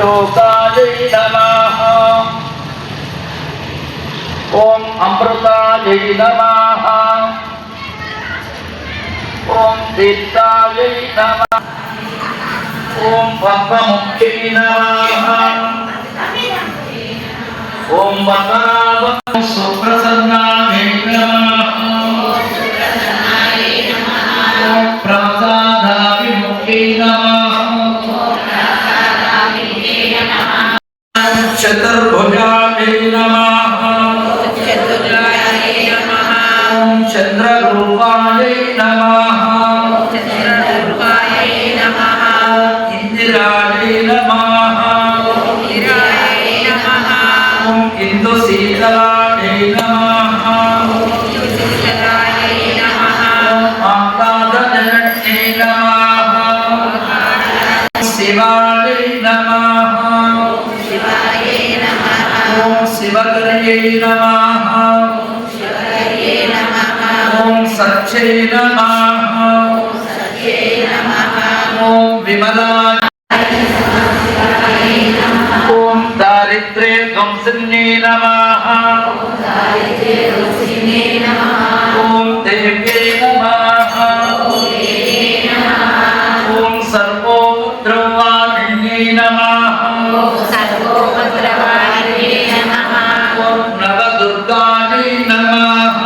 अशोकायै नमः। ओम अमृतायै नमः। ओम दीप्तायै नमः। ओम पद्ममुख्यै नमः। ओम पद्मनाभ सुप्रसन्नायै नमः। ओम प्रसादाभिमुख्यै नमः। चतुर्भुजायै नमः। ओम चंद्ररूपायै नमः। इंदिरायै नमः। ओम इंदुशीतलायै नमः। आह्लादजनन्यै नमः। शिवायै नमः। ओम शिवकर्यै नमः। ओम सच्चे नमः। ओम विमला। ओम दारिद्र्य ध्वंसिन्यै नमः। ओम देव्यै नमः। ओम सर्वोपद्रवादिन्यै नमः। ओम नवदुर्गायै नमः।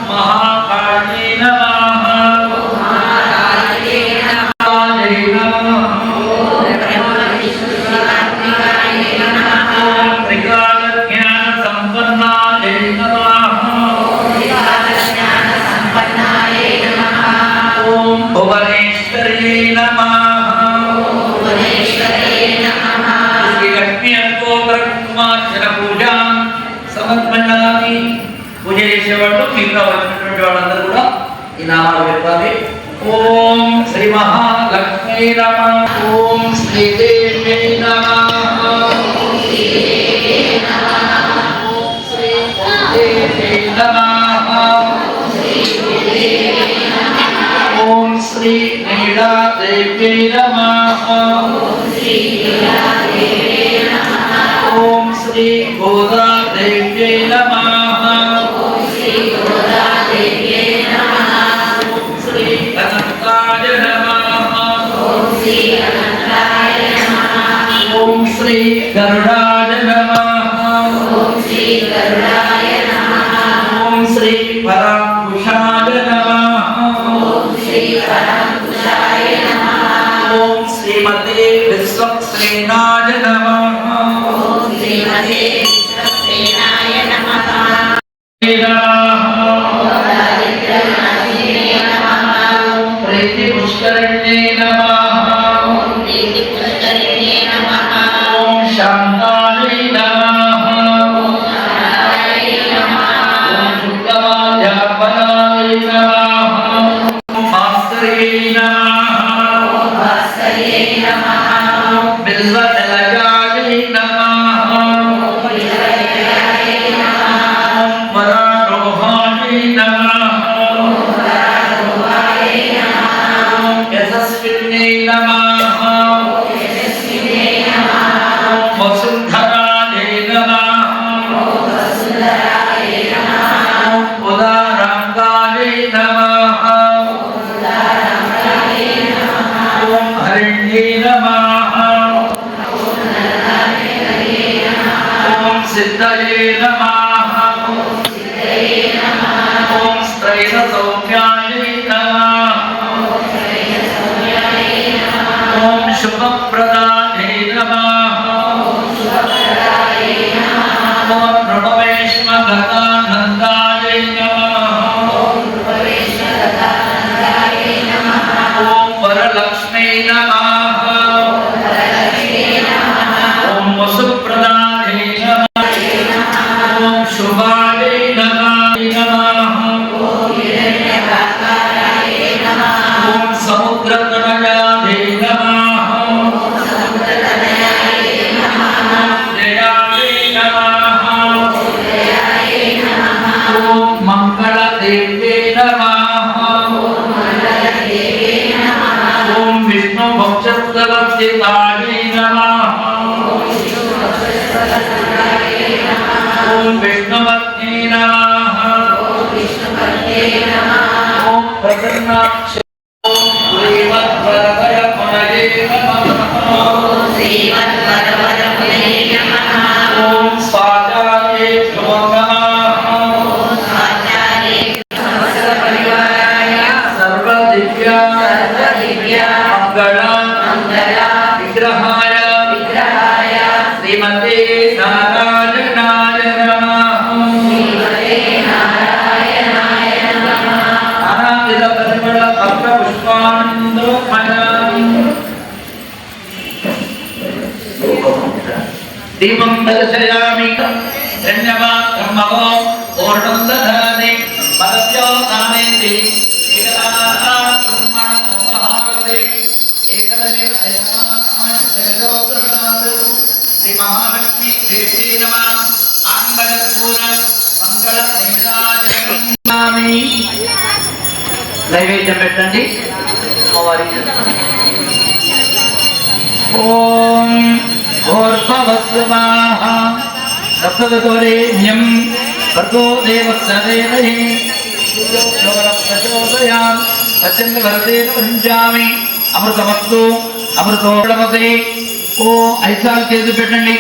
महाकाल्यै नमः। भुवनेश्वर्यै नमः। श्री लक्ष्मी अष्टोत्तरकुमार्चन पूजा समर्पयामि। पूజ చేసేవాళ్ళు మిగతా వచ్చినటువంటి వాళ్ళందరూ కూడా ఈ నామాలు చెప్పాలి. ఓం శ్రీ మహాలక్ష్మీ నమః. ఓం శ్రీదేవ్యై నమః. ఓం శ్రీదేవ్యై నమః. ओम श्री नीलादेव्यै नमः। ओम श्री गोदादेव्यै नमः। ओम श्री अनंताय नमः। ओम श्री गरुडाय नमः। ओम श्री परांकुशाय नमः। ओम श्रीमते विश्वक्सेनाय नमः। प्रीति पुष्करिण्यै नमः। ओम शांतायै नमः। ओम शुक्लमाध्यापनाय नमः। भास्कर्यै नमः। बिल्वदलयायै नमः। वरारोहायै नमः। यशस्विन्यै नमः। वसुन्धरायै नमः। उदाराङ्गायै नमः। ओम हरिण्यै नमः। ओम सिद्धये नमः। ओम स्त्रैलसौम्यायै नमः। ओम शुभप्रदायै नमः। ओम नृपवेश्मगतानन्दायै नमः। ओम वरलक्ष्मै नमः। ओम वसुप्रदायै नमः। ओम शुभायै नमः। ओम समुद्रतनयायै नमः। जयायै नमः। ओम मंगलदेव्यै नमः। ओम विष्णु भक्ष विष्णुवक्षस्थलाजितायै नमः ॐ विष्णुपत्न्यै नमः ॐ प्रसन्नाक्ष ॐ श्रीमद्वरवरमुनये नमः ॐ स्वाचार्येभ्यो नमः सर्वदिव्या मंगला विग्रहाय श्रीमते नारायणाय नमः अनादित परिमल पत्र पुष्पाणोमयामि दीपं दर्शयामि धन्यवादं महो पूर्णं दधामि मदभ्यो दानेति एकदा ब्रह्मणं उपहारते एकदेव ऐतमात्मैरो प्रसादो श्री महालक्ष्मी देवी नमः आंगलपूर्ण मंगल देवताय नैवेद्యం పెట్టండి అమ్మవారికి ఓం भूर्भुवस्सुवाः सप्तगतोरेण्यं भर्गो देवस्य देवहि प्रचोदयाम् सत्यं वरदेन वृञ्जामि अमृतमस्तु अमृतोऽमृते ओम ऐसा చేసి పెట్టండి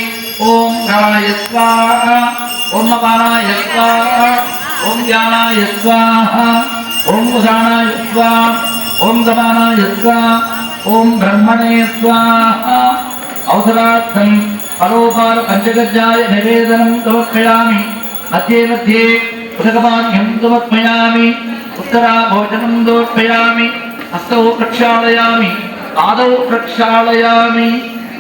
ఓం ప్రాణాయ స్వాహ ఓం అపానాయ స్వాహ ఓం జ్ఞానాయ స్వాహ ఓం ఉదానాయ స్వాహ ఓం సమానాయ స్వాహ ఓం బ్రహ్మణే స్వాహ అవసరార్థం పరోపార పంచగజ్జాయ నివేదనం సమర్పయామి मध्ये मध्ये उदकपानीयं समर्पयामि उत्तरा भोजनं समर्पयामि हस्तौ प्रक्षालयामि पादौ प्रक्षालयामि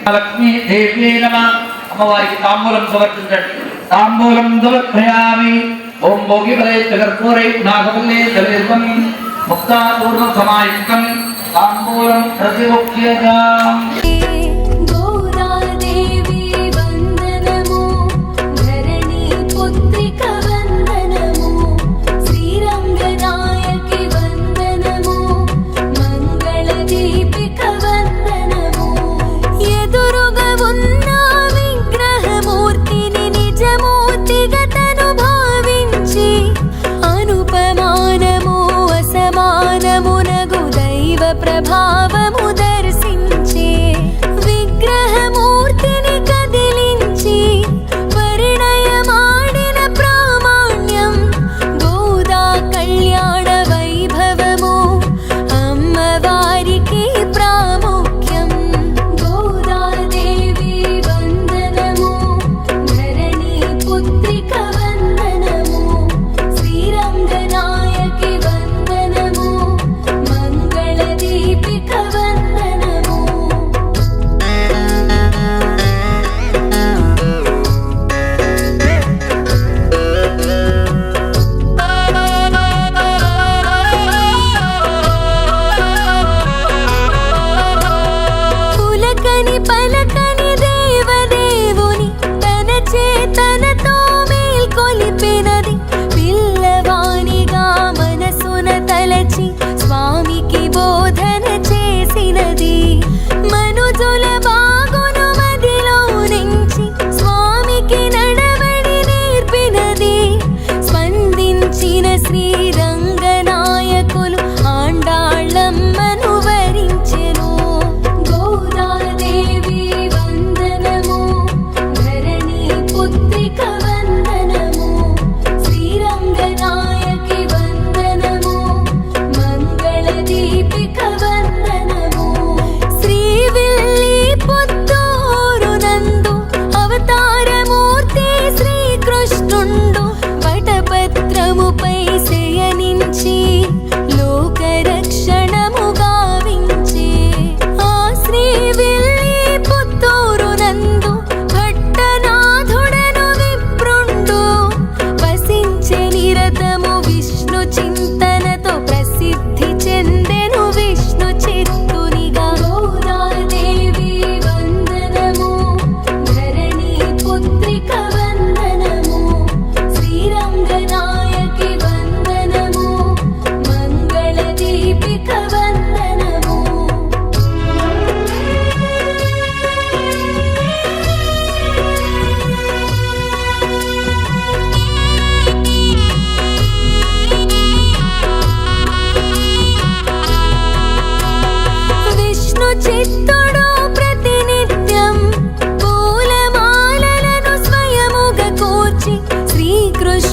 लक्ष्मी देवी नमः अम्मवारिकी ताम्बूलं समर्पिंचंడి ताम्बूलं समर्पयामि ओम भोगिफले कर्पूरे नागफले जलेस्वं मुक्तापूर्व समायुक्तं ताम्बूलं प्रतिमुख्यताम् ప్రభావము దర్శించే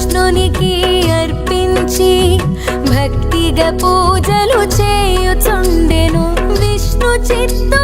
కృష్ణునికి అర్పించి భక్తిగా పూజలు చేయుచుండెను. విష్ణు చిత్త